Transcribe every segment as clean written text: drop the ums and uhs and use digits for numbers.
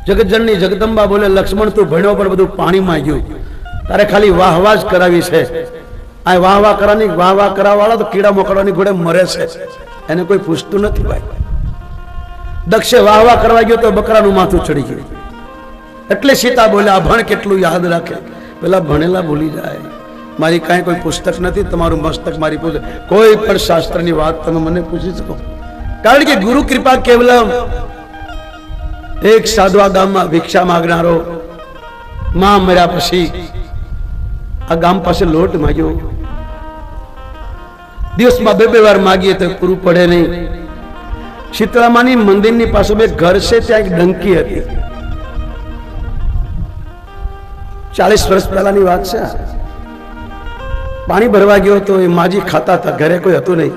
જગતજનની જગદંબા બોલે, લક્ષ્મણ તું ભણ્યો પણ બધું પાણીમાં ગયું, તારે ખાલી વાહવા જ કરાવી છે. આ વાહવા કરવાની, વાહવા કરાવવાળા તો કીડા મોકળવાની ઘોડે મરે છે, એને કોઈ પૂછતું નથી ભાઈ. દક્ષે વાહવા કરવા ગયો તો બકરાનું માથું ચડી ગયું. એટલે સીતા બોલે, આ ભણ કેટલું યાદ રાખે, પેલા ભણેલા ભૂલી જાય. મારી કાંઈ કોઈ પુસ્તક નથી, તમારું મસ્તક મારી પુસ્તક. કોઈ પણ શાસ્ત્રની વાત તમે મને પૂછી શકો, કારણ કે ગુરુ કૃપા કેવલમ. એક સાધવા ગામમાં ભિક્ષા માગનારો માં મર્યા પછી આ ગામ પાસે લોટ માગ્યો. દિવસમાં બે વાર માગીએ તો પૂરું પડે નહીં. શીતળામાની મંદિરની પાસે બે ઘર છે, ત્યાં એક ડંકી હતી. 40 વર્ષ પહેલાની વાત છે. પાણી ભરવા ગયો તો એ માજી ખાતા હતા, ઘરે કોઈ હતું નહીં.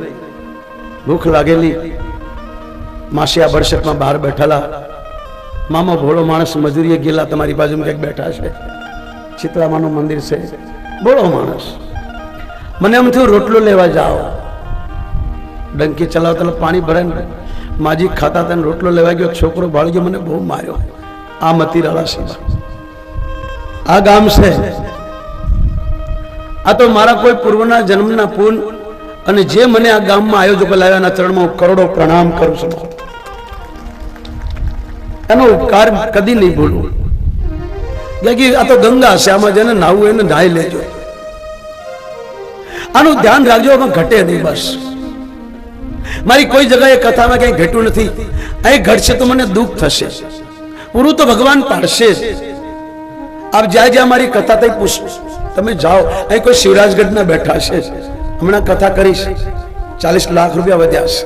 ભૂખ લાગેલી, માસિયા બરસતમાં બહાર બેઠેલા. મામા ભોળો માણસ મજૂરીએ ગયેલા, તમારી બાજુમાં કંઈક બેઠા છે. શીતળામાનું મંદિર છે, ભોળો માણસ. મને એમ થયું રોટલો લેવા જાઓ. ડંકી ચલાવતા પાણી ભરાય ને માજી ખાતા હતા, રોટલો લેવા ગયો, છોકરો ભાળી ગયો, મને બહુ માર્યો. આ મતીરાળા સેવા આ ગામ છે. આ તો મારા કોઈ પૂર્વના જન્મના પૂન, અને જે મને આ ગામમાં આયોજકો લાવ્યાના ચરણમાં હું કરોડો પ્રણામ કરું છું. એનો ઉપકાર કદી નહીં ભૂલવું. આ તો ગંગા છે, આમાં જેને નાવું એને નાહી લેજો. આનું ધ્યાન રાખજો, આમાં ઘટે નહીં. બસ મારી કોઈ જગ્યાએ કથામાં કઈ ઘટ્યું નથી. અહીં ઘટશે તો મને દુઃખ થશે, પૂરું તો ભગવાન પાડશે જ. આપ જ્યાં જ્યાં મારી કથા થઈ પૂછ, તમે જાઓ. અહીં કોઈ શિવરાજગઢના બેઠા છે, હમણાં કથા કરીશ, 40 લાખ રૂપિયા વધ્યા છે.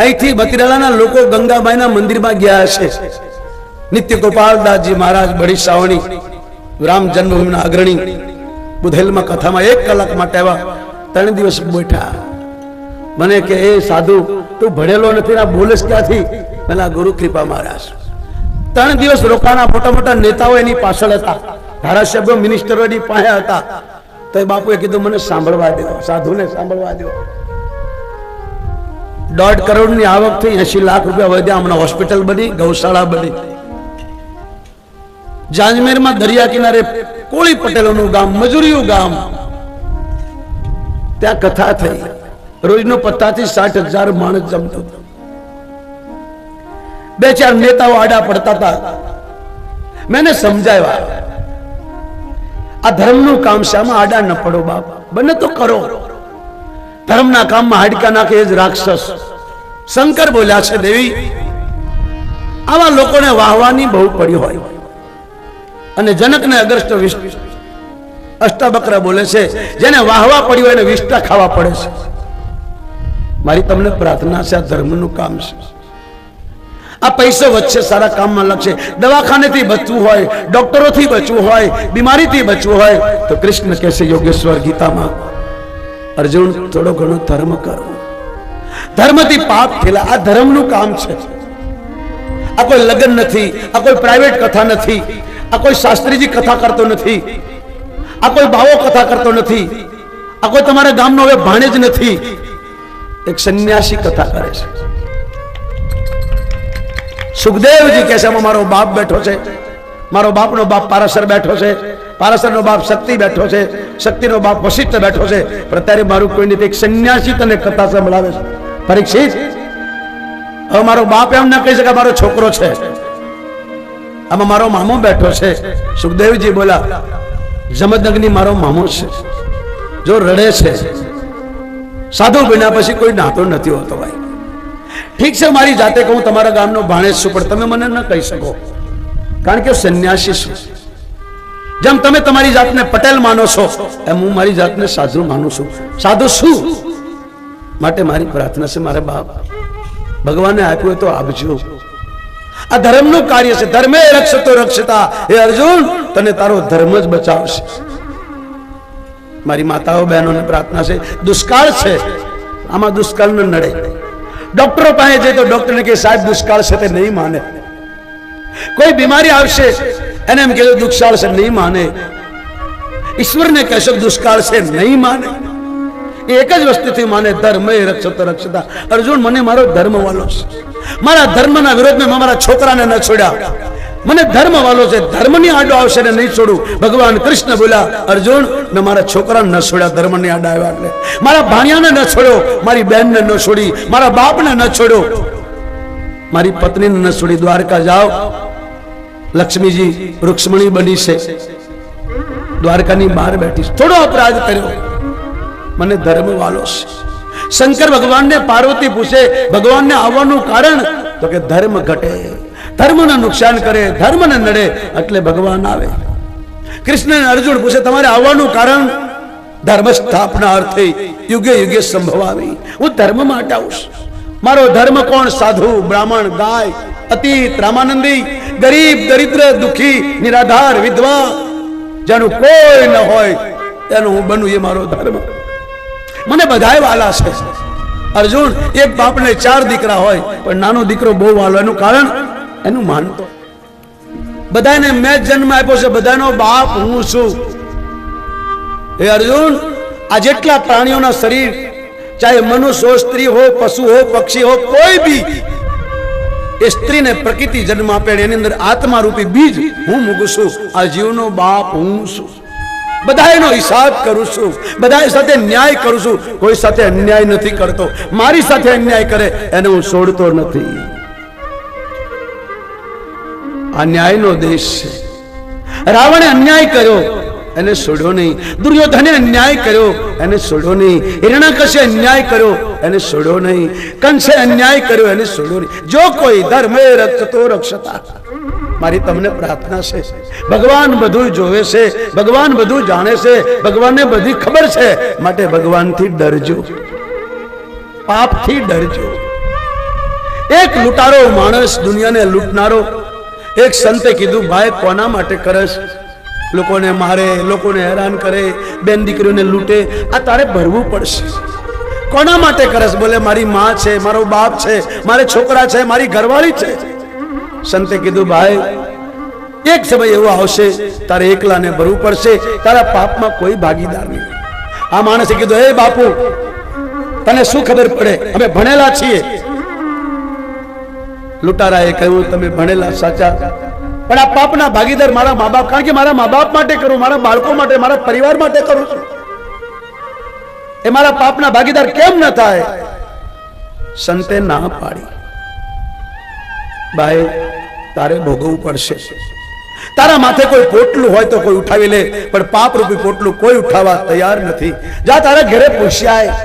અહીંથી બતિરાલાના લોકો ગંગાબાઈના મંદિરમાં ગયા છે. નિત્ય ગોપાલદાસજી મહારાજ, બડી સાવણી, રામ જન્મભૂમિના અગ્રણી, બુધેલમાં કથામાં 1 કલાક માટે આવ્યા. 3 દિવસ બેઠા. મને કે એ સાધુ તું ભણેલો નથી, આ બોલે ક્યાંથી? પેલા ગુરુ કૃપા મહારાજ. 3 દિવસ રોકાણા. મોટા મોટા નેતાઓ એની પાછળ હતા, ધારાસભ્યો, મિનિસ્ટરો એની પાસે હતા. તો એ બાપુએ કીધું મને સાંભળવા દો, સાધુને સાંભળવા દો. 1.5 કરોડની આવક થઈ, 80 લાખ રૂપિયા વધ્યા. હમણાં હોસ્પિટલ બની, ગૌશાળા બની. જાંજમેરમાં દરિયા કિનારે કોળી પટેલોનું ગામ, મજૂરીયું ગામ, ત્યાં કથા થઈ. રોજનો 50 થી 60,000 માણસ જમતો. 2-4 નેતાઓ આડા પડતા હતા. મેને સમજાવ્યા આ ધર્મનું કામ છે, આમાં આડા ન પડો બાપ, બને તો કરો. ધર્મના કામમાં હાડકા નાખે એ જ રાક્ષસ. શંકર બોલ્યા છે, દેવી આવા લોકોને વાહવાની બહુ પડી હોય. અને જનકને અગસ્ત અષ્ટાવક્ર બોલે છે, જેને વાહવા પડી હોય એને વિષ્ટા ખાવા પડે છે. મારી તમને પ્રાર્થના છે, આ ધર્મનું કામ છે. આ પૈસો વચ્ચે સારા કામમાં લગશે. દવાખાનેથી બચવું હોય, ડોક્ટરોથી બચવું હોય, બીમારીથી બચવું હોય તો કૃષ્ણ કહેશે યોગેશ્વર ગીતામાં, અર્જુન થોડો ઘણો ધર્મ કરો. ધર્મથી પાપ થયેલા. આ ધર્મનું કામ છે. આ કોઈ લગ્ન નથી, આ કોઈ પ્રાઇવેટ કથા નથી, આ કોઈ શાસ્ત્રીજી કથા કરતો નથી, આ કોઈ બાવો કથા કરતો નથી, આ કોઈ તમારા ગામનો હવે ભાણે જ નથી. એક સંન્યાસી કથા કરે છે. સુખદેવજી કહે છે, મારો બાપ બેઠો છે, મારો બાપનો બાપ પારાશર બેઠો છે, પારાશરનો બાપ શક્તિ બેઠો છે, શક્તિનો બાપ વશિષ્ઠ બેઠો છે. પણ અત્યારે મારું કોઈ નથી. એક સંન્યાસી તને કથા સંભળાવે છે. પરીક્ષિત, હવે મારો બાપ એમ ના કહી શકે મારો છોકરો છે, આમાં મારો મામો બેઠો છે. સુખદેવજી બોલા, જમદગ્નિ મારો મામો છે, જો રડે છે. સાધુ બન્યા પછી કોઈ નાતો નથી હોતો ભાઈ. ઠીક છે, મારી જાતે કહું તમારા ગામનો ભાણેજ છું, પણ તમે મને ન કહી શકો, કારણ કે સંન્યાસી છું. જેમ તમે તમારી જાતને પટેલ માનો છો, એમ હું મારી જાતને સાધુ માનું છું. સાધુ શું માટે મારી પ્રાર્થના છે, મારે બાપ ભગવાને આપ્યું તો આપજો. આ ધર્મનું કાર્ય છે. ધર્મે રક્ષતો રક્ષતા. હે અર્જુન, તને તારો ધર્મ જ બચાવશે. મારી માતાઓ બહેનોને પ્રાર્થના છે, દુષ્કાળ છે, આમાં દુષ્કાળ ન નડે. ડોક્ટરો પાસે જાય તો ડોક્ટરને કહે સાહેબ દુષ્કાળ છે, તે નહીં માને. કોઈ બીમારી આવશે એને એમ કહેજો દુષ્કાળ છે, નહીં માને. ઈશ્વરને કહેશો દુષ્કાળ છે, નહીં માને. એક જ વસ્તુથી માને, ધર્મ એ રક્ષતો રક્ષતા. અર્જુન, મને મારો ધર્મ વાલો છે. મારા ધર્મના વિરોધમાં મારા છોકરાને ન છોડ્યા. મને ધર્મ વાલો છે, ધર્મની આડો આવશે ને નહીં છોડું. ભગવાન કૃષ્ણ બોલ્યા, અર્જુન મેં મારા છોકરાને ન છોડ્યા ધર્મની આડા આવ્યા એટલે. મારા ભાણિયાને ન છોડ્યો, મારી બહેનને ન છોડી, મારા બાપને ન છોડ્યો, મારી પત્નીને ન છોડી. દ્વારકા જાઓ, લક્ષ્મીજી રૂક્ષ્મણી બની છે, દ્વારકાની બહાર બેઠી, થોડો અપરાધ કર્યો, મને ધર્મ વાલો છે. શંકર ભગવાનને પાર્વતી પૂછે, ભગવાનને આવવાનું કારણ? તો કે ધર્મ ઘટે, ધર્મને નુકસાન કરે, ધર્મને નડે એટલે ભગવાન આવે. કૃષ્ણ અર્જુન પૂછે, તમારે આવવાનું કારણ? ધર્મ સ્થાપના અર્થે યુગે યુગે સંભવાવી. હું ધર્મ માટે આવું છું. મારો ધર્મ કોણ? સાધુ, બ્રાહ્મણ, ગાય, અતીત, રામાનંદી, ગરીબ, દરિદ્ર, દુખી, નિરાધાર, વિધવા, જેનું કોઈ ન હોય એનું હું બનું, એ મારો ધર્મ. મને બધાય વાલા છે. અર્જુન, એક બાપને 4 દીકરા હોય પણ નાનો દીકરો બહુ વાલો. એનું કારણ? એનું માનતો. બધાને મેં જન્મ આપ્યો છે, બધાનો બાપ હું છું. હે અર્જુન, આ જેટલા પ્રાણીઓના શરીર, ચાહે મનુષ્ય હો, સ્ત્રી હો, પશુ હો, પક્ષી હો, કોઈ બી, એ સ્ત્રીને પ્રકૃતિ જન્મ આપે, એની અંદર આત્મા રૂપી બીજ હું મૂકું છું. આ જીવનો બાપ હું છું. બધાનો હિસાબ કરું છું, બધા સાથે ન્યાય કરું છું, કોઈ સાથે અન્યાય નથી કરતો. મારી સાથે અન્યાય કરે એને હું છોડતો નથી. આ ન્યાયનો દેશ છે. રાવણે અન્યાય કર્યો, એને છોડ્યો નહીં. દુર્યોધને અન્યાય કર્યો, એને છોડ્યો નહીં. હિરણ્યકશ્યપે અન્યાય કર્યો, એને છોડ્યો નહીં. કંસે અન્યાય કર્યો, એને છોડ્યો નહીં. જો કોઈ ધર્મે રક્ષતો રક્ષતા. મારી તમને પ્રાર્થના છે, ભગવાન બધું જોવે છે, ભગવાન બધું જાણે છે, ભગવાનને બધી ખબર છે, માટે ભગવાનથી ડરજો, પાપથી ડરજો. એક લૂંટારો માણસ, દુનિયાને લૂંટનારો, એક સંતે કીધું, ભાઈ કોના માટે કરસ? લોકોને મારે, લોકોને હેરાન કરે, બેન દીકરીઓને લૂંટે, આ તારે ભરવું પડશે. કોના માટે કરસ? બોલે મારી માં છે, મારો બાપ છે, મારે છોકરા છે, મારી ઘરવાળી છે. સંતે કીધું, ભાઈ એક સમય એવો આવશે તારે એકલાને ભરવું પડશે, તારા પાપમાં કોઈ ભાગીદાર નહીં. આ માણસે કીધું, હે બાપુ, તને શું ખબર પડે? અમે ભણેલા છીએ. લૂંટારાએ કહ્યું, તમે ભણેલા સાચા, પણ આ પાપના ભાગીદાર મારા મા બાપ. કારણ કે મારા મા બાપ માટે કરું, મારા બાળકો માટે, મારા પરિવાર માટે કરું છું, એ મારા પાપના ભાગીદાર કેમ ન થાય? સંતે ના પાડી. ભાઈ તારે ભોગવવું પડશે. તારા માથે કોઈ પોટલું હોય તો કોઈ ઉઠાવી લે, પણ પાપ રૂપી પોટલું કોઈ ઉઠાવવા તૈયાર નથી. જા તારા ઘરે પૂછ્યા.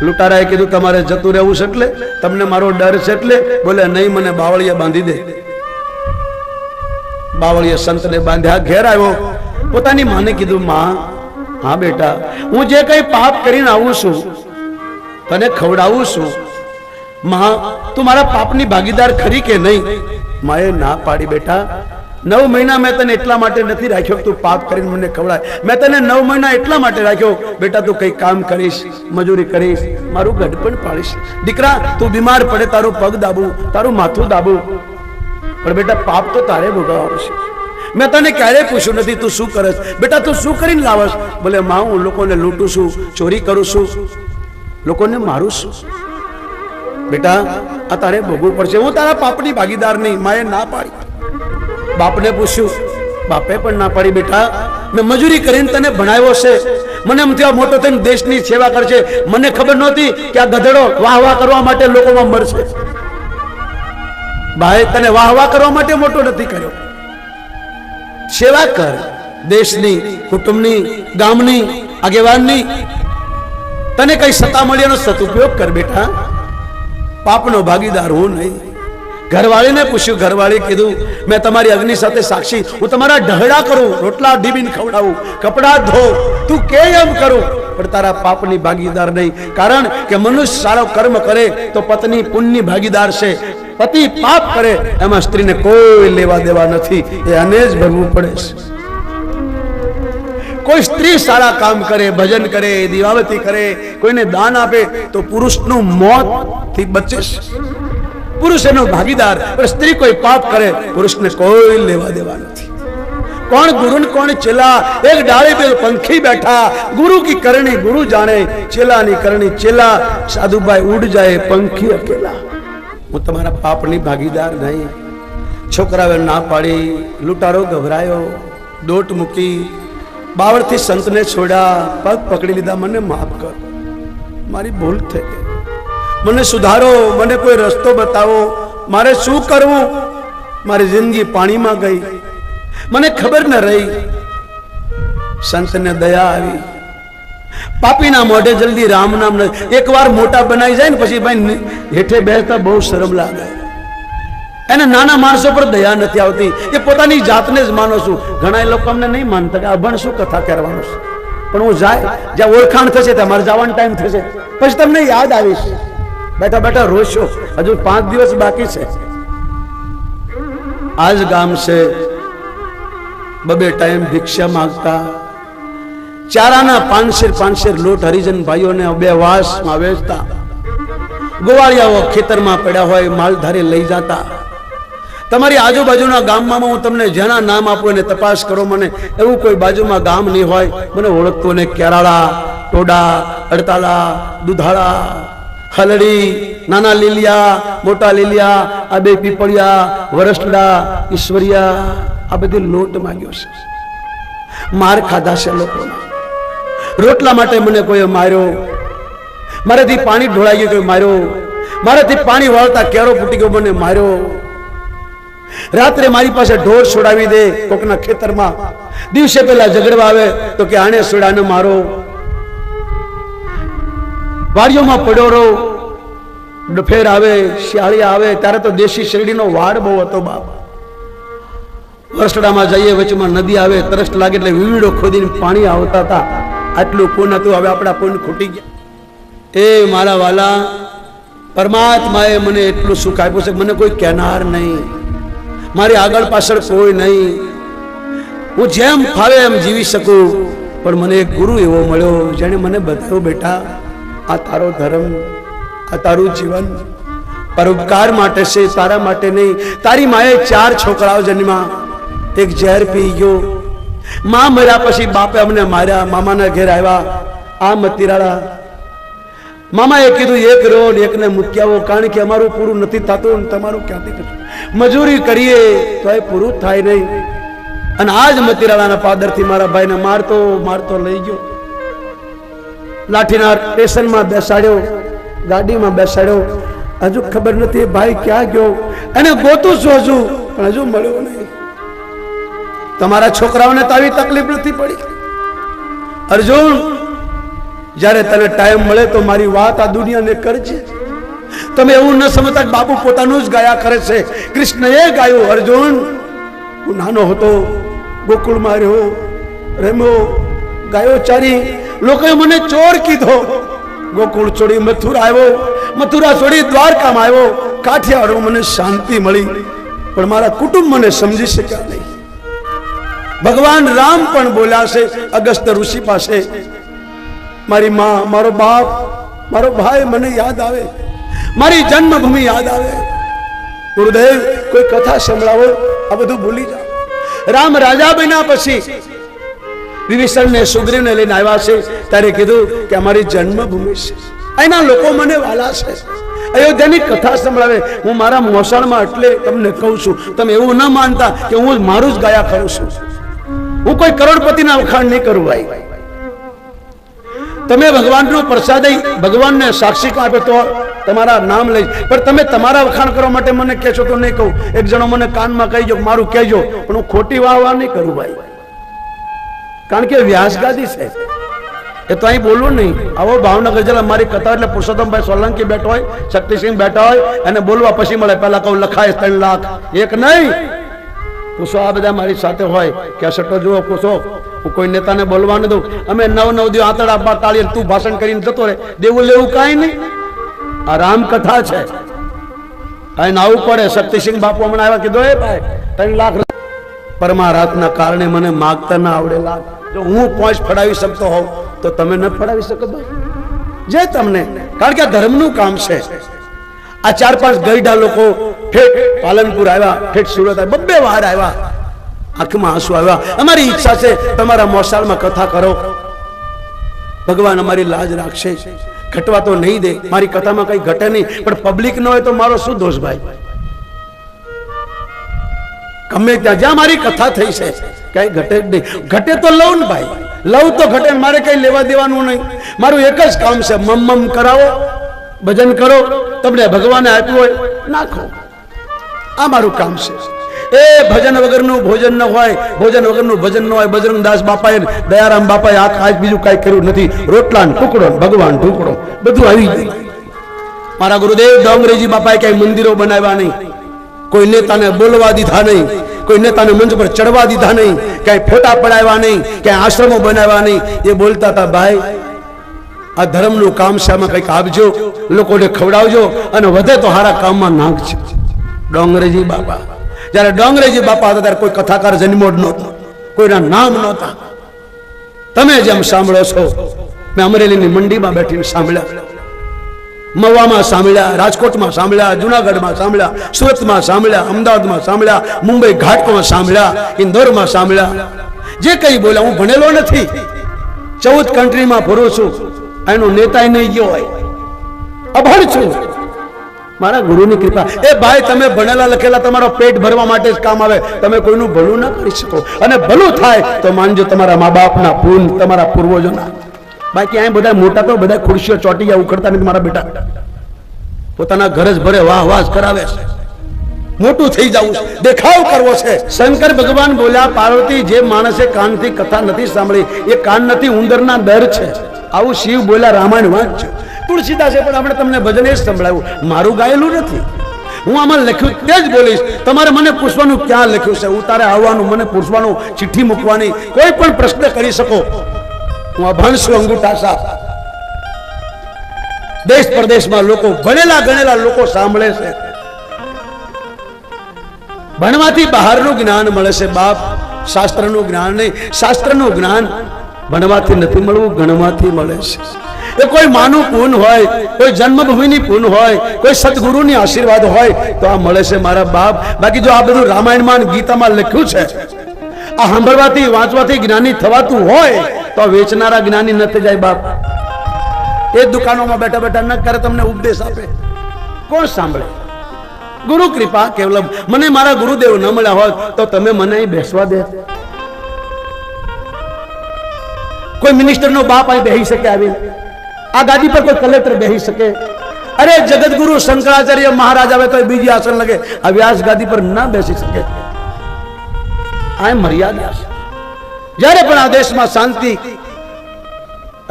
લૂંટારાએ કીધું, તમારે જતું રહેવું છે એટલે? તમને મારો ડર છે એટલે? બોલે નહીં, મને બાવળિયા બાંધી દે. બાવળિયા સંતને બાંધ્યા. ઘેર આવ્યો, પોતાની માને કીધું, માં, હા બેટા, હું જે કઈ પાપ કરીને આવું છું તને ખવડાવું છું, માં તું મારા પાપની ભાગીદાર ખરી કે નહીં? માએ ના પાડી. બેટા 9 મહિના મેં તને એટલા માટે નથી રાખ્યો તું પાપ કરીને મને ખવડાય. મેં તને 9 મહિના એટલા માટે રાખ્યો, બેટા તું કઈ કામ કરીશ, મજૂરી કરીશ, મારું ગઢપણ પાડીશ. દીકરા તું બીમાર પડે, તારું પગ દાબું, તારું માથું દાબું, પણ બેટા પાપ તો તારે ભોગવવાનું છે. મેં તને ક્યારેય પૂછ્યું નથી તું શું કરસ? બેટા તું શું કરીને લાવસ? બોલે માં, હું લોકોને લૂંટું છું, ચોરી કરું છું, લોકોને મારું છું. બેટા આ તારે ભોગવવું પડશે, હું તારા પાપની ભાગીદાર નહીં. માએ ના પાડી. બાપને પૂછ્યું, બાપે પણ ના પાડી. બેટા મેં મજૂરી કરીને તને ભણાવ્યો છે, મને એમ થયો મોટો થઈને દેશની સેવા કરશે. મને ખબર નહોતી કે આ ગધેડો વાહ વાહ કરવા માટે લોકોમાં મરશે. ભાઈ તને વાહ વાહ કરવા માટે મોટો નથી કર્યો. સેવા કર, દેશની, કુટુંબની, ગામની, આગેવાનની. તને કઈ સત્તા મળી એનો સદુપયોગ કર. બેટા પાપનો ભાગીદાર હું નહીં. ઘરવાળીને પૂછ્યું, ઘરવાળી કીધું, મેં તમારી અગ્નિ સાથે સાક્ષી, હું તમારા ઢહડા કરું, રોટલા ડીબીને ખવડાવું, કપડા ધો, તું કે એમ કરું, પણ તારા પાપની ભાગીદાર નહીં. કારણ કે મનુષ્ય સારો કર્મ કરે તો પત્ની પુણ્યની ભાગીદાર છે, પતિ પાપ કરે એમાં સ્ત્રીને કોઈ લેવા દેવા નથી, એ આને જ ભરવું પડે છે. કોઈ સ્ત્રી સારા કામ કરે, ભજન કરે, દીવાબત્તી કરે, કોઈને દાન આપે તો પુરુષનું મોત થી બચે છે. પુરુષ એનો ભાગીદાર, પણ સ્ત્રી કોઈ પાપ કરે પુરુષને કોઈ લેવા દેવા નથી. કોણ ગુરુ ને કોણ ચેલા? એક ડાળી पे पंखी बैठा, गुरु की करनी गुरु जाने, चेला ની करनी चेला. साधुभाई उड़ जाए पंखी अकेला. હું તમારા પાપની ભાગીદાર નહીં. છોકરાએ ના પાડી, લૂંટારો ગભરાયો, દોટ મૂકી, બાવળથી સંતને છોડ્યા, પગ પકડી લીધા, મને માફ કર, મારી ભૂલ થઈ ગઈ, મને સુધારો, મને કોઈ રસ્તો બતાવો, મારે શું કરવું? મારી જિંદગી પાણીમાં ગઈ, મને ખબર ન રહી. સંતને દયા આવી, પાપીના મોઢે જલ્દી રામ નામ ન. એકવાર મોટા બનાવી જાય ને પછી ભાઈ હેઠે બેસતા બહુ શરમ લાગે. એને નાના માણસો પર દયા નથી આવતી. એ પોતાની જાતને જ માનો છું. ઘણા લોકો અમને નહીં માનતા કે અભણ શું કથા કરવાનું છે, પણ હું જાય જ્યાં ઓળખાણ થશે ત્યાં મારે જવાનો ટાઈમ થશે, પછી તમને યાદ આવીશ. બેઠા બેઠા રોશો, હજુ 5 દિવસ બાકી છે. આજ ગામ છે, બબે ટાઈમ ભિક્ષા માંગતા, ચારાના 500 લોટ હરિજન ભાઈઓને 2 વાસમાં વેચતા, ગોવાળિયાઓ ખેતરમાં પડ્યા હોય માલધારી લઈ જતા. તમારી આજુબાજુના ગામમાં હું તમને જેના નામ આપું એને તપાસ કરો. મને એવું કોઈ બાજુમાં ગામ નહીં હોય મને ઓળખતું ને. કેરાળા, ટોડા, અડતાલા, દુધાળા, હલડી, નાના લીલિયા, મોટા લીલિયા, આ 2 પીપળિયા, વરસડા, ઈશ્વરિયા, આ બધી લોટ માંગ્યો છે. માર ખાધા છે લોકોના. રોટલા માટે મને કોઈ માર્યો, મારાથી પાણી ઢોળાઈ ગયું કોઈ માર્યો, મારાથી પાણી વાળતા કેરો ફૂટી ગયો મને માર્યો. રાત્રે મારી પાસે ઢોર છોડાવી દે કોકના ખેતરમાં, દિવસે પેલા ઝઘડવા આવે તો કે આને છોડાને મારો. વાડીઓમાં પડ્યો રહો, ડફેર આવે, શિયાળિયા આવે, ત્યારે તો દેશી શેરડીનો વાડ બહુ હતો બાપ. વરસડામાં જઈએ, વચમાં નદી આવે, તરસ લાગે એટલે વીડો ખોદીને પાણી આવતા હતા. આટલું પૂન હતું, હવે આપણા પૂન ખૂટી ગયા. એ મારા વાલા, પરમાત્માએ મને એટલું સુખ આપ્યું છે, મને કોઈ કહેનાર નહીં, મારી આગળ પાછળ કોઈ નહીં, હું જેમ ફાવે એમ જીવી શકું. પણ મને એક ગુરુ એવો મળ્યો જેણે મને બતાવ્યું, બેટા આ તારો ધર્મ, આ તારું જીવન પરોપકાર માટે છે, તારા માટે નહીં. તારી માએ 4 છોકરાઓ જન્મ્યા, એક ઝેર પી ગયો. માં મર્યા પછી બાપે અમને માર્યા, મામાના ઘેર આવ્યા. આ મતીરાળા મામાએ કીધું એક રહો ને એકને મૂકી આવો, કારણ કે અમારું પૂરું નથી થતું ને તમારું ક્યાંથી થતું, મજૂરી કરીએ તો એ પૂરું થાય નહીં. અને આજ મતીરાળાના પાદરથી મારા ભાઈને મારતો મારતો લઈ ગયો, લાઠીના સ્ટેશનમાં બેસાડ્યો, ગાડીમાં બેસાડ્યો. હજુ ખબર નથી ભાઈ ક્યાં ગયો, એને ગોતું છું હજુ, પણ હજુ મળ્યો નહીં. તમારા છોકરાઓને તો આવી તકલીફ નથી પડી. અર્જુન, જ્યારે તને ટાઈમ મળે તો મારી વાત આ દુનિયાને કરજે. તમે એવું ન સમજતા કે બાપુ પોતાનું જ ગાયા કરે છે. કૃષ્ણએ ગાયું. અર્જુન, હું નાનો હતો, ગોકુળમાં રહ્યો, રમ્યો, ગાયો ચારી, લોકોએ મને ચોર કીધો. ગોકુળ છોડી મથુરા આવ્યો, મથુરા છોડી દ્વારકામાં આવ્યો, કાઠિયાવાડમાં મને શાંતિ મળી, પણ મારા કુટુંબ મને સમજી શક્યા નહીં. ભગવાન રામ પણ બોલ્યા છે અગસ્ત્ય ઋષિ પાસે, મારી માં, મારો બાપ, મારો ભાઈ મને યાદ આવે, મારી જન્મભૂમિ યાદ આવે. ગુરુદેવ કોઈ કથા સંભળાવો, આ બધું ભૂલી જાઓ. રામ રાજા બન્યા પછી વિભીષણને સુગ્રીવને લઈને આવ્યા છે, ત્યારે કીધું કે અમારી જન્મભૂમિ છે, અહીંના લોકો મને વાલા છે. અયોધ્યાની કથા સંભળાવે. હું મારા મોસાળમાં એટલે તમને કહું છું, તમે એવું ન માનતા કે હું મારું જ ગાયા કરું છું. હું કોઈ કરોડપતિના વખાણ નહીં કરું ભાઈ. તમે ભગવાનનો પ્રસાદ ભગવાનને સાક્ષી આપે તો તમારા નામ લઈ, પણ તમે તમારા વખાણ કરવા માટે મને કહેશો તો નહીં કહું. એક જણો મને કાનમાં કહી જો મારું કહેજો, પણ હું ખોટી વાહ નહીં કરું ભાઈ, કારણ કે વ્યાસગાદી છે. એ તો અહીં બોલવું નહીં. આવો ભાવનગર જિલ્લા મારી કથા એટલે પુરુષોત્તમભાઈ સોલંકી બેઠો હોય, શક્તિસિંહ બેઠા હોય, અને બોલવા પછી મળે. પહેલા કહું લખાય 3 લાખ, એક નહીં. પૂછો, આ બધા મારી સાથે હોય, કેસેટો જુઓ, પૂછો. હું કોઈ નેતાને બોલવા ન દઉં. અમે 9 દિવસ આંતડા બાર તાળી તું ભાષણ કરીને જતો રહે, દેવું લેવું કાંઈ નહીં. આ રામકથા છે, અહીં આવું પડે. શક્તિસિંહ બાપુ હમણાં આવ્યા, કીધું એ ભાઈ 3 લાખ પરમારાતના કારણે મને માગતા ના આવડેલા. જો હું પોંચ ફડાવી શકતો હોઉં તો તમે ન ફડાવી શકો ભાઈ, જે તમને, કારણ કે આ ધર્મનું કામ છે. આ 4-5 ગઈઢા લોકો ઠેઠ પાલનપુર આવ્યા, ઠેઠ સુરત આવ્યા, 2 વાર આવ્યા, આંખમાં આંસુ આવ્યા. અમારી ઈચ્છા છે તમારા મોસાળમાં કથા કરો, ભગવાન અમારી લાજ રાખશે, ઘટવા તો નહીં દે. મારી કથામાં કઈ ઘટે નહીં, પણ પબ્લિક ન હોય તો મારો શું દોષ ભાઈ? ગમે ત્યાં જ્યાં મારી કથા થઈ છે કઈ ઘટે જ નહીં. ઘટે તો લઉં ને ભાઈ, લઉં તો ઘટે, મારે કઈ લેવા દેવાનું નહીં. મારું એક જ કામ છે, મમ કરાવો, ભજન કરો, તમને ભગવાને આપ્યું હોય નાખો, આ મારું કામ છે. એ ભજન વગરનું ભોજન ન હોય, ભોજન વગરનું ભજન ન હોય. બજરંગદાસ બાપાએ, દયારામ બાપાએ આજ બીજું કઈ કર્યું નથી. રોટલા ને ટુકડો, ભગવાન ટુકડો, બધું આવી ગયું. મારા ગુરુદેવ ડોંગરેજી બાપાએ કઈ મંદિરો બનાવ્યા નહીં, કોઈ નેતાને બોલવા દીધા નહીં, કોઈ નેતાને મંચ પર ચડવા દીધા નહીં, ક્યાંય ફોટા પડાવ્યા નહીં, ક્યાંય આશ્રમો બનાવ્યા નહીં. એ બોલતા હતા, ભાઈ આ ધર્મનું કામ છે, આમાં કંઈક આપજો, લોકોને ખવડાવજો, અને વધે તો સારા કામમાં નાખજો. ડોંગરેજી બાપા, જયારે ડોંગરેજી બાપા હતા ત્યારે કોઈ કથાકાર જન્મો જ નહોતો, કોઈના નામ નહોતા. તમે જેમ સાંભળો છો, મેં અમરેલીની મંડીમાં બેઠીને સાંભળ્યા, મહુવામાં સાંભળ્યા, રાજકોટમાં સાંભળ્યા, જુનાગઢમાં સાંભળ્યા, સુરતમાં સાંભળ્યા, અમદાવાદમાં સાંભળ્યા, મુંબઈ ઘાટમાં સાંભળ્યા, ઇન્દોરમાં સાંભળ્યા. જે કઈ બોલ્યા, હું ભણેલો નથી, 14 કન્ટ્રીમાં ફરું છું, એનો નેતા નહીં ગયો હોય, અભણ છું. મારા ગુરુની કૃપા. એ ભાઈ તમે ભણેલા લખેલા તમારો પેટ ભરવા માટે જ કામ આવે, તમે કોઈનું ભલું ના કરી શકો. અને ભલું થાય તો માનજો તમારા મા બાપના પૂન, તમારા પૂર્વજોના. બાકી અહીં બધા મોટા તો બધા ખુરશીઓ ચોટી ગયા ઉખડતા નથી. મારા બેટા પોતાના ઘર જ ભરે વાહ વાહ કરાવે છે, મોટું થઈ જવું છે, દેખાવ કરવો છે. શંકર ભગવાન બોલ્યા, પાર્વતી જે માણસે કાનથી કથા નથી સાંભળી એ કાન નથી, ઉંદરના દર છે. આવું શિવ બોલ્યા, રામાયણ વાંચજો. તુલસીદાસે પણ આપણે તમને ભજન એ સંભળાવ્યું, મારું ગાયેલું નથી. હું આમાં લખ્યું તે જ બોલીશ. તમારે મને પૂછવાનું ક્યાં લખ્યું છે, ઉતારે આવવાનું, મને પૂછવાનું, ચિઠ્ઠી મૂકવાની, કોઈ પણ પ્રશ્ન કરી શકો. હું અભણ છું, અંગૂઠા સાફ. દેશ પ્રદેશમાં લોકો, ભણેલા ગણેલા લોકો સાંભળે છે. ભણવાથી બહારનું જ્ઞાન મળે છે બાપ, શાસ્ત્રનું જ્ઞાન નહીં. શાસ્ત્રનું જ્ઞાન ભણવાથી નથી મળવું, ગણવાથી મળે છે. એ કોઈ માનું પૂન હોય, કોઈ જન્મભૂમિની પૂન હોય, કોઈ સદગુરુની આશીર્વાદ હોય તો આ મળે છે મારા બાપ. બાકી જો આ બધું રામાયણમાં ગીતામાં લખ્યું છે, આ સાંભળવાથી વાંચવાથી જ્ઞાની થવાતું હોય તો વેચનારા જ્ઞાની ન થઈ જાય બાપ. એ દુકાનોમાં બેઠા બેઠા ન કરે, તમને ઉપદેશ આપે, કોણ સાંભળે? ગુરુ કૃપા કેવલમ. મને મારા ગુરુદેવ ન મળ્યા હોત તો તમે મને અહીં બેસવા દે? કોઈ મિનિસ્ટર નો બાપ અહીં બેસી શકે આવી? આ ગાદી પર કોઈ કલેક્ટર બેસી શકે? અરે જગતગુરુ શંકરાચાર્ય મહારાજ આવે તો બીજી આસન લગે, આ વ્યાસ ગાદી પર ના બેસી શકે. આ મર્યાદા છે. જ્યારે પણ આ દેશમાં શાંતિ,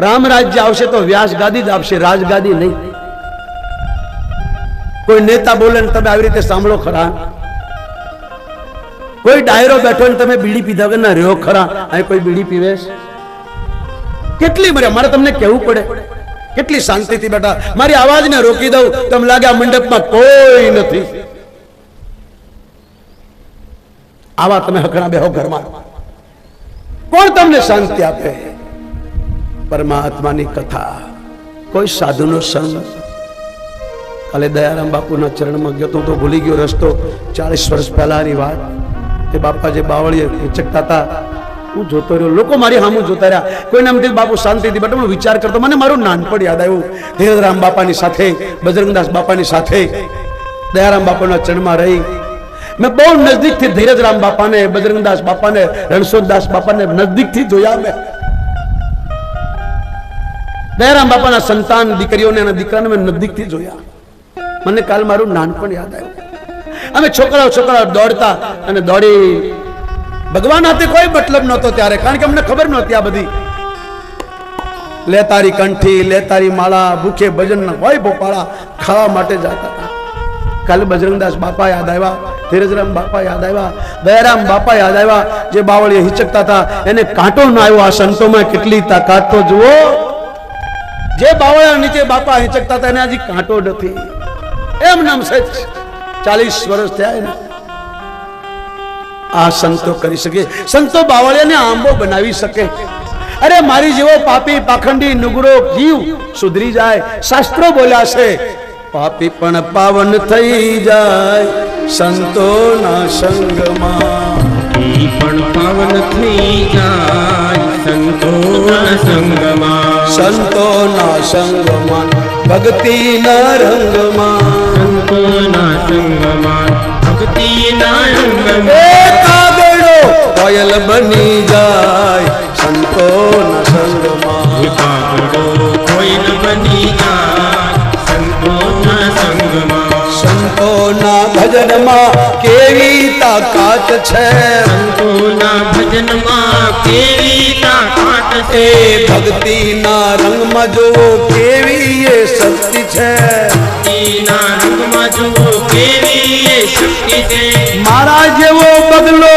રામ રાજ્ય આવશે તો વ્યાસ ગાદી જ આપશે, રાજગાદી નહીં. કોઈ નેતા બોલે ને તમે આવી રીતે સાંભળો ખરા? કોઈ ડાયરો બેઠો ને તમે બીડી પીધા વગર ના રહ્યો ખરા? અહીં કોઈ બીડી પીવે? કેટલી મર્યાદા, મારે તમને કહેવું પડે. કેટલી શાંતિથી બેઠા, મારી અવાજને રોકી દઉં તો લાગે આ મંડપમાં કોઈ નથી. આવા તમે હકણા બેહો ઘરમાં, કોણ તમને શાંતિ આપે? પરમાત્માની કથા, કોઈ સાધુનો સંગ. કાલે દયારામ બાપુના ચરણમાં ગયો તો ભૂલી ગયો રસ્તો. 40 વર્ષ પહેલાની વાત. એ બાપા જે બાવળીએ ચકતા હતા, હું જોતો રહ્યો, લોકો મારી સામું જોતા રહ્યા. કોઈને એમ થયું બાપુ શાંતિથી બેઠો. હું વિચાર કરતો, મને મારું નાનપણ યાદ આવ્યું. ધીરજરામ બાપાની સાથે, બજરંગદાસ બાપાની સાથે દયારામ બાપાના ચરણમાં રહી. મેં બહુ નજદીકથી ધીરજરામ બાપાને, બજરંગદાસ બાપાને, રણછોડદાસ બાપાને નજદીકથી જોયા. મેં દયારામ બાપાના સંતાન દીકરીઓને અને દીકરાને મેં નજદીકથી જોયા. મને કાલ મારું નાનપણ યાદ આવ્યું. અમે છોકરાઓ દોડતા અને દોડી, ભગવાન હાથે કોઈ મતલબ નહોતો ત્યારે, કારણ કે અમને ખબર નહોતી આ બધી. લેતારી કંઠી, લેતારી માળા, ભૂખે ભજન હોય ભોપાળા ખાવા માટે જતા હતા. કાલે બજરંગદાસ બાપા યાદ આવ્યા, ધીરજરામ બાપા યાદ આવ્યા, દયારામ બાપા યાદ આવ્યા. જે બાવળીએ હિચકતા હતા એને કાંટો ના આવ્યો. આ સંતોમાં કેટલી તાકાત તો જુઓ. જે બાવળા નીચે બાપા હિચકતા હતા એને હજી કાંટો નથી. એમ નામ છે 40 વર્ષ થયા ને. આ સંતો કરી શકે. સંતો બાવળિયાને આંબો બનાવી શકે. અરે મારી જેવો પાપી પાખંડી નુગરો જીવ સુધરી જાય. શાસ્ત્રો બોલ્યા છે, પાપી પણ પાવન થઈ જાય સંતોના સંગમાં. પાપી પણ પાવન થઈ જાય સંતોના સંગમાં. સંતોના સંગમાં, ભક્તિના રંગમાં. સંતોના સંગમાં, ભક્તિના રંગમાં. પાગલ બની જાય સંતોના સંગમાં પાગલો કોઈલ બની જાય સંતોના સંગમાં સંતોના ભજનમાં કેવી તાકાત છે સંતોના ભજનમાં કેવી તાકાત છે ભક્તિના રંગમાં જુઓ કેવી એ શક્તિ છે ભક્તિના રંગમાં જુઓ કેવી એ શક્તિ છે મારા જેવો બગલો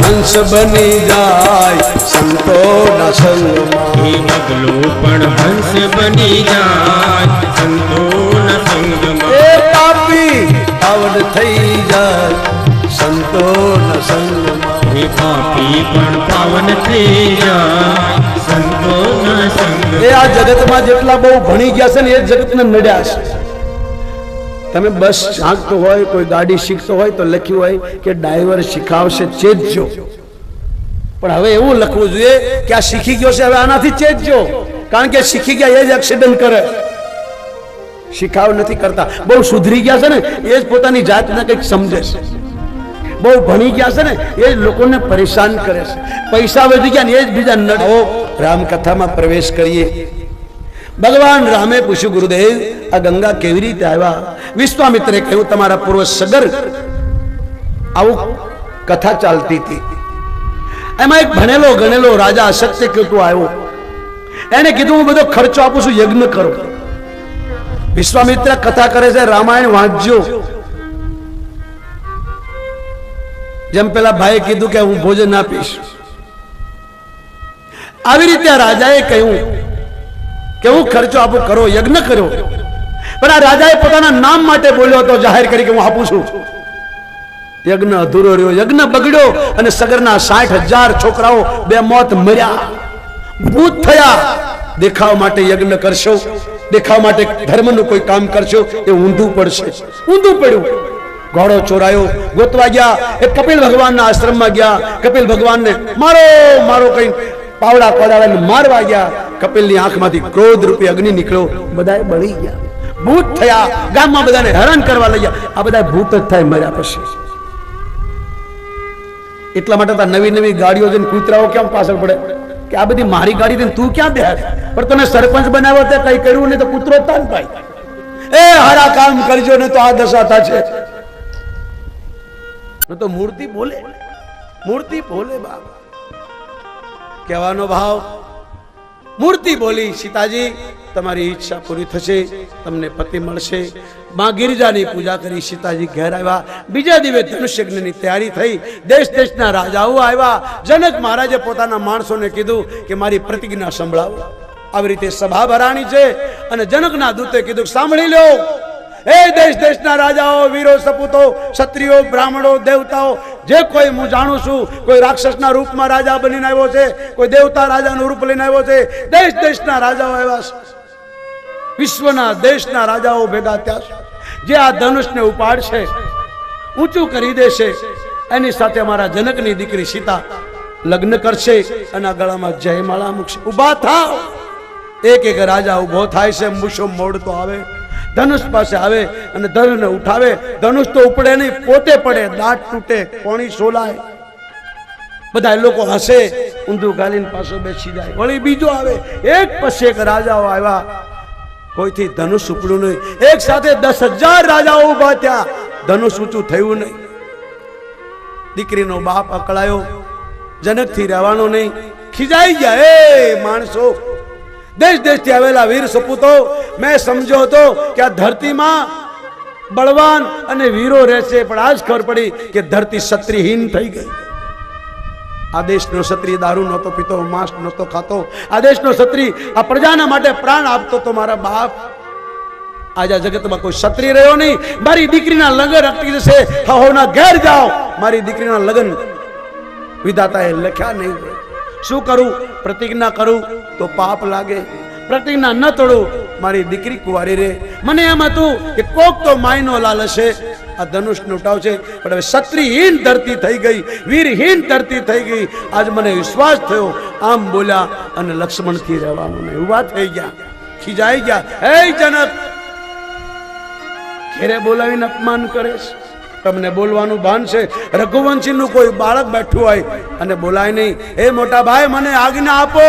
હંસ બની જાય સંતોના સંગમાં એ બગલો પણ હંસ બની જાય સંતોના સંગમાં એ પાપી પાવન થઈ જાય સંતોના સંગમાં એ પાપી પણ પાવન થઈ જાય સંતોના સંગ એ આ જગતમાં જેટલા બહુ ભણી ગયા છે ને એ જગતને નડ્યા છે તમે બસ હાંકતો હોય કોઈ ગાડી શીખતો હોય તો લખ્યું હોય કે ડ્રાઈવર શીખાવશે ચેતજો પણ હવે એવું લખવું જોઈએ કે આ શીખી ગયો છે હવે આનાથી ચેતજો કારણ કે શીખી ગયા એ જ એક્સિડન્ટ કરે શીખાવ નથી કરતા બહુ સુધરી ગયા છે ને એ જ પોતાની જાતને કંઈક સમજે છે બહુ ભણી ગયા છે ને એ જ લોકોને પરેશાન કરે છે પૈસા વધી ગયા ને એ જ બીજા નડો રામકથામાં પ્રવેશ કરીએ ભગવાન રામે પૂછ્યું ગુરુદેવ આ ગંગા કેવી રીતે આવ્યા વિશ્વામિત્રે કહ્યું તમારા પૂર્વ સગર આવું કથા ચાલતી હતી એમાં એક ભણેલો ગણેલો રાજા અશક્ય કેતુ આવ્યો એને કીધું હું બધો ખર્ચો આપું છું યજ્ઞ કરો વિશ્વામિત્ર કથા કરે છે રામાયણ વાંચજો જેમ પેલા ભાઈએ કીધું કે હું ભોજન આપીશ આવી રીતે રાજાએ કહ્યું કે હું ખર્ચો આપું કરો યજ્ઞ કર્યો પણ આ રાજાએ પોતાના નામ માટે બોલ્યો હતો જાહેર કરી કે હું આપું છું યજ્ઞ અધૂરો રહ્યો યજ્ઞ બગડ્યો અને સગરના 60,000 છોકરાઓ બે મોત મર્યા ભૂત થયા દેખાવ માટે યજ્ઞ કરશો દેખાવ માટે ધર્મનું કોઈ કામ કરશો એ ઊંધું પડશે ઊંધું પડ્યું ઘોડો ચોરાયો ગોતવા ગયા એ કપિલ ભગવાનના આશ્રમમાં ગયા કપિલ ભગવાનને મારો મારો કઈ પાવડા પડાવીને મારવા ગયા કપિલની આંખમાંથી ક્રોધ રૂપી અગ્નિ નીકળ્યો બધાએ બળી ગયા ભૂત થયા ગામમાં બધાને હેરાન કરવા લઈ ગયા આ બધા ભૂત જ થાય મર્યા પછી એટલા માટે તો નવી નવી ગાડીઓ જઈને કૂતરાઓ કેમ પાછળ પડે કે આ બધી મારી ગાડી લઈને તું ક્યાં બેહ પણ તને સરપંચ બનાવ્યો તે કઈ કર્યું નહીં તો કૂતરો તાન પાય એ હારા કામ કરજો ને તો આ દશા થશે તો મૂર્તિ બોલે બાબા કહેવાનો ભાવ મૂર્તિ બોલી સીતાજી તમારી ઈચ્છા પૂરી થશે તમને પતિ મળશે માં ગિરિજાની પૂજા કરી સીતાજી ઘેર આવ્યા બીજા દિવસે ધનુષ્યજ્ઞની તૈયારી થઈ દેશ દેશના રાજાઓ આવ્યા જનક મહારાજે પોતાના માણસોને કીધું કે મારી પ્રતિજ્ઞા સંભળાવો આવી રીતે સભા ભરાણી છે અને જનકના દૂતે કીધું સાંભળી લો એ દેશ દેશના રાજાઓ વીરો સપૂતો ક્ષત્રિયો બ્રાહ્મણો દેવતાઓ જે કોઈ હું જાણું છું કોઈ રાક્ષસના રૂપમાં રાજા બનીને આવ્યો છે કોઈ દેવતા રાજાનું રૂપ લઈને આવ્યો છે દેશ દેશના રાજાઓ આવ્યા છે વિશ્વના દેશના રાજાઓ ભેગા થયા છે જે આ ધનુષને ઉપાડશે ઊંચું કરી દેશે એની સાથે અમારા જનકની દીકરી સીતા લગ્ન કરશે અને ગળામાં જયમાળા મૂકશે ઉભા થાવ એક એક રાજા ઉભો થાય છે મૂછો મોડતો આવે ધનુષ પાસે આવે અને ધનુષને ઉઠાવે ધનુષ તો ઉપડે નહીં પોતે પડે દાંત તૂટે કોણી સોલાય બધા લોકો હસે ઊંધું ગાલીને પાછો બેસી જાય વળી બીજો આવે એક પછી એક રાજાઓ આવ્યા કોઈથી ધનુષ ઉપડ્યું નહીં એક સાથે 10,000 રાજાઓ ઉભા થયા ધનુષ ઊંચું થયું નહીં દીકરીનો બાપ અકળાયો જનકથી રહેવાનો નહીં ખીજાઈ ગયા એ માણસો દેશ દેશથી આવેલા વીર સપૂતો મેં સમજ્યો હતો કે આ ધરતીમાં બળવાન અને વીરો રહેશે પણ આજ ખબર પડી કે ધરતી ક્ષત્રિયહીન થઈ ગઈ આ દેશનો ક્ષત્રિય દારૂ નહોતો પીતો માંસ નહોતો ખાતો આ દેશનો ક્ષત્રિય આ પ્રજાના માટે પ્રાણ આપતો તો મારા બાપ આજે આ જગતમાં કોઈ ક્ષત્રિય રહ્યો નહીં મારી દીકરીના લગ્ન અટકી જશે હહોના ઘેર જાઓ મારી દીકરીના લગ્ન વિધાતાએ લખ્યા નહીં શું કરું પ્રતિજ્ઞા કરું તો પાપ લાગે પ્રતિજ્ઞા ન તોડું મારી દીકરી કુંવારી રે મને એમ હતું કે કોક તો માયનો લાલ હશે આ ધનુષ ઉઠાવશે પણ હવે ક્ષત્રિયહીન ધરતી થઈ ગઈ વીરહીન ધરતી થઈ ગઈ આજ મને વિશ્વાસ થયો આમ બોલ્યા અને લક્ષ્મણથી રહેવાનું નહીં ઉભા થઈ ગયા ખીજાઈ ગયા હે જનક ઘેરે બોલાવીને અપમાન કરે તમને બોલવાનું ભાન છે? રઘુવંશીનું કોઈ બાળક બેઠું હોય અને બોલાય નહીં, એ મોટા ભાઈ મને આજ્ઞા આપો,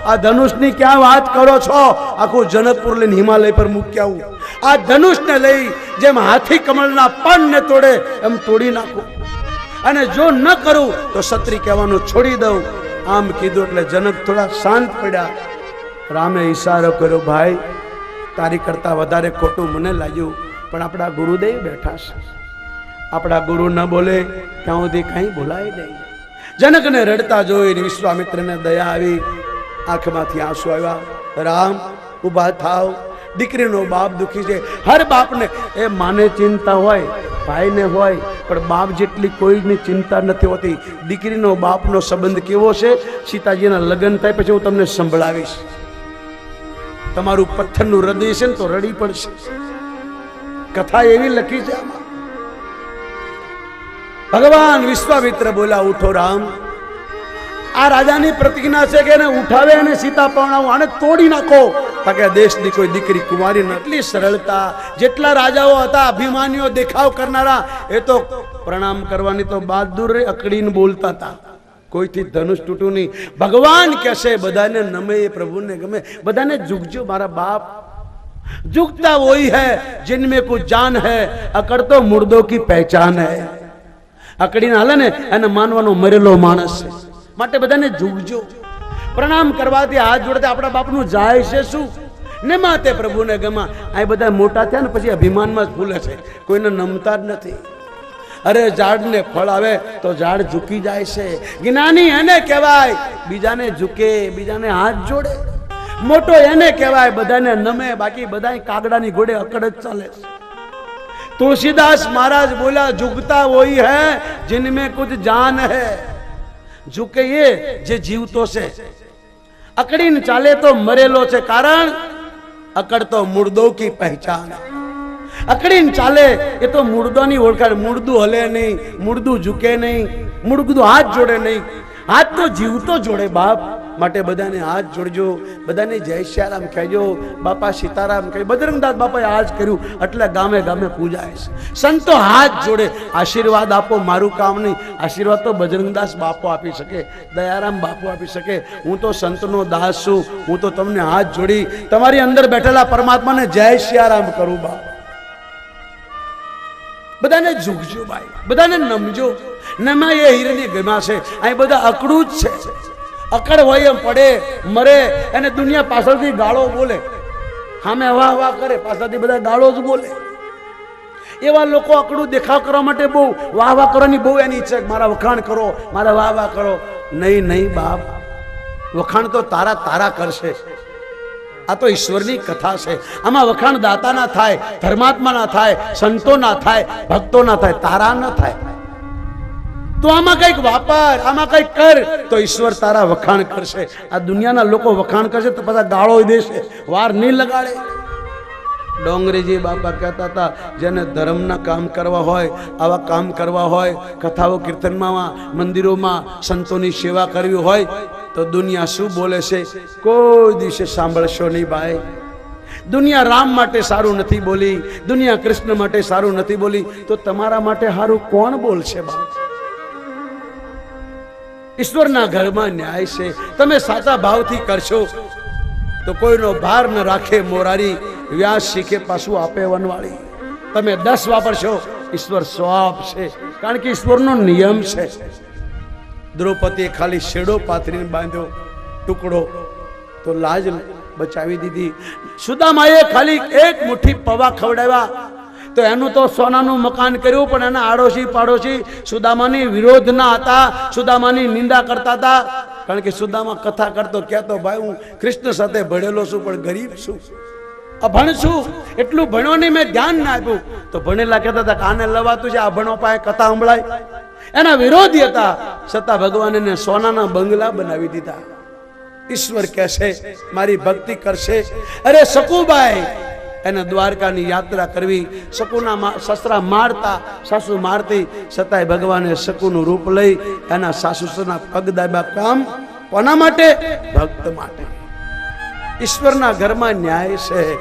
આ ધનુષની ક્યાં વાત કરો છો? આખું જનકપુર લઈને હિમાલય પર મૂકી આવું. આ ધનુષને લઈ જેમ હાથી કમળના પાનને તોડે એમ તોડી નાખું, અને જો ન કરું તો ક્ષત્રિય કહેવાનું છોડી દઉં. આમ કીધું એટલે જનક થોડા શાંત પડ્યા. રામે ઈશારો કર્યો, ભાઈ તારી કરતા વધારે ખોટું મને લાગ્યું, પણ આપણા ગુરુદેવ બેઠા છે, આપણા ગુરુ ન બોલે ત્યાં સુધી કઈ બોલાય નહીં. જનકને રડતા જોઈને વિશ્વામિત્રને દયા આવી, આંખમાંથી આંસુ આવ્યા. રામ ઊભા થાવ, દીકરીનો બાપ દુખી છે. હર બાપને એ માને ચિંતા હોય, ભાઈને હોય, પણ બાપ જેટલી કોઈની ચિંતા નથી હોતી. દીકરીનો બાપનો સંબંધ કેવો છે? સીતાજીના લગ્ન થાય પછી હું તમને સંભળાવીશ. તમારું પથ્થરનું હૃદય છે ને તો રડી પડશે. કથા એવી લખી છે આમાં. ભગવાન વિશ્વામિત્ર બોલા, ઉઠો રામ, આ રાજાની પ્રતિજ્ઞા છે કે એને ઉઠાવે અને સીતા પરણાવો, આને તોડી નાખો. કે દેશની કોઈ દીકરી કુમારી નટલી સરળતા, જેટલા રાજાઓ હતા અભિમાનીઓ દેખાવ કરનારા, એ તો પ્રણામ કરવાની તો બાદ દૂર રહી, અકડીને બોલતા હતા. કોઈથી ધનુષ તૂટ્યું નહીં. ભગવાન કહેશે બધાને નમે એ પ્રભુને ગમે. બધાને ઝુકજો મારા બાપ. झुकता वही है जिनमें कुछ जान है, अकड़ तो मुर्दों की पहचान है. अकड़ीने हाले ने એને માનવાનો મરેલો માણસ છે. માટે બધાને ઝુકજો. પ્રણામ કરવાથી હાથ જોડતા આપણા બાપનું જાય છે શું? ને માતે પ્રભુને ગમા. આ બધા મોટા થયા ને પછી અભિમાનમાં જ ભૂલે છે, કોઈને નમતા જ નથી. અરે ઝાડને ફળ આવે તો ઝાડ ઝૂકી જાય છે. જ્ઞાની એને કહેવાય બીજાને ઝૂકે, બીજાને હાથ જોડે. મોટો એને કહેવાય બધાને નમે, બાકી બધા કાગડાની ઘોડે અકડ જ ચાલે. तुलसीदास महाराज बोला, झुकता वही है जिनमें कुछ जान है. झुके ये जे जीवतो से, अकड़ीने चाले तो मरेलो छे. कारण अकड़ तो मुर्दों की पहचान. अकड़ीने चाले ये तो मुर्दोनी ओळखाण. मुर्दू हले नहीं, मुर्दू झुके नहीं, मुर्दू हाथ जोड़े नहीं. हाथ तो जीवतो जोड़े बाप. માટે બધાને હાથ જોડજો, બધાને જય શ્યારામ કહેજો, બાપા સીતારામ કહે. બજરંગદાસ બાપાએ આજ કર્યું એટલે ગામે ગામે પૂજાય છે. સંતો હાથ જોડે આશીર્વાદ આપો, મારું કામ નહીં. આશીર્વાદ તો બજરંગદાસ બાપો આપી શકે, દયારામ બાપુ આપી શકે. હું તો સંતનો દાસ છું. હું તો તમને હાથ જોડી તમારી અંદર બેઠેલા પરમાત્માને જય શ્યારામ કરું બાપ. બધાને ઝૂકજો ભાઈ, બધાને નમજો. નમા એ હીરની ગમા છે. અહીં બધા અકડું જ છે. અકડ હોય એમ પડે, મરે, અને દુનિયા પાછળથી ગાળો બોલે. સામે વાહ વાહ કરે, પાછળથી બધા ગાળો જ બોલે. એવા લોકો અકડું દેખાવ કરવા માટે બહુ વાહ વાહ કરવાની બહુ એની ઈચ્છા, મારા વખાણ કરો, મારા વાહ વાહ કરો. નહીં નહીં બાપ, વખાણ તો તારા તારા કરશે. આ તો ઈશ્વરની કથા છે. આમાં વખાણ દાતા ના થાય, ધર્માત્મા ના થાય, સંતો ના થાય, ભક્તો ના થાય, તારા ના થાય. તો આમાં કઈક વાપર, આમાં કઈક કર તો ઈશ્વર તારા વખાણ કરશે. આ દુનિયાના લોકો વખાણ કરશે તો પાછા ગાળો દેશે, વાર નહીં લગાડે. ડોંગરેજી બાપા કહેતા હતા, જેને ધર્મના કામ કરવા હોય, આવા કામ કરવા હોય, કથાઓ કીર્તનમાં, મંદિરોમાં સંતોની સેવા કરવી હોય તો દુનિયા શું બોલે છે કોઈ દિવસે સાંભળશો નહીં ભાઈ. દુનિયા રામ માટે સારું નથી બોલી, દુનિયા કૃષ્ણ માટે સારું નથી બોલી, તો તમારા માટે સારું કોણ બોલશે બાપ? ઈશ્વરના ઘરમાં ન્યાય છે. તમે સાચા ભાવથી કરશો તો કોઈનો ભાર ન રાખે મોરારી, વ્યાસ શીખે પાછું આપે વનવાળી. તમે 10 વાપરશો, ઈશ્વર 100 આપશે, કારણ કે ઈશ્વરનો નિયમ છે. દ્રૌપદીએ ખાલી શેડો પાથરીને બાંધ્યો ટુકડો તો લાજ બચાવી દીધી. સુદામાએ ખાલી એક મુઠ્ઠી પૌવા ખવડાવ્યા તો એનું તો સોનાનું મકાન કર્યું, પણ એના આડોશી પાડોશી સુદામાની વિરોધ ના હતા, સુદામાની નિંદા કરતા હતા. કારણ કે સુદામા કથા કરતો કહેતો, ભાઈ હું કૃષ્ણ સાથે ભણેલો છું પણ ગરીબ છું, અભણ છું, એટલું ભણ્યો નહીં, મેં ધ્યાન ના આપ્યું. તો ભણેલા કહેતા હતા કાને લવાતું છે, આ ભણો પાસે કથા સંભળાય. એના વિરોધી હતા, છતાં ભગવાન એને સોનાના બંગલા બનાવી દીધા. ઈશ્વર કહેશે મારી ભક્તિ કરશે. અરે સકુબાઈ એને દ્વારકાની યાત્રા કરવી, શકુના સસરા મારતા, સાસુ મારતી, છતાંય ભગવાને શકુનું રૂપ લઈ એના સાસુના પગ દાબ્યા. કામ કોના માટે? ભક્ત માટે. ઈશ્વરના ઘરમાં ન્યાય છે.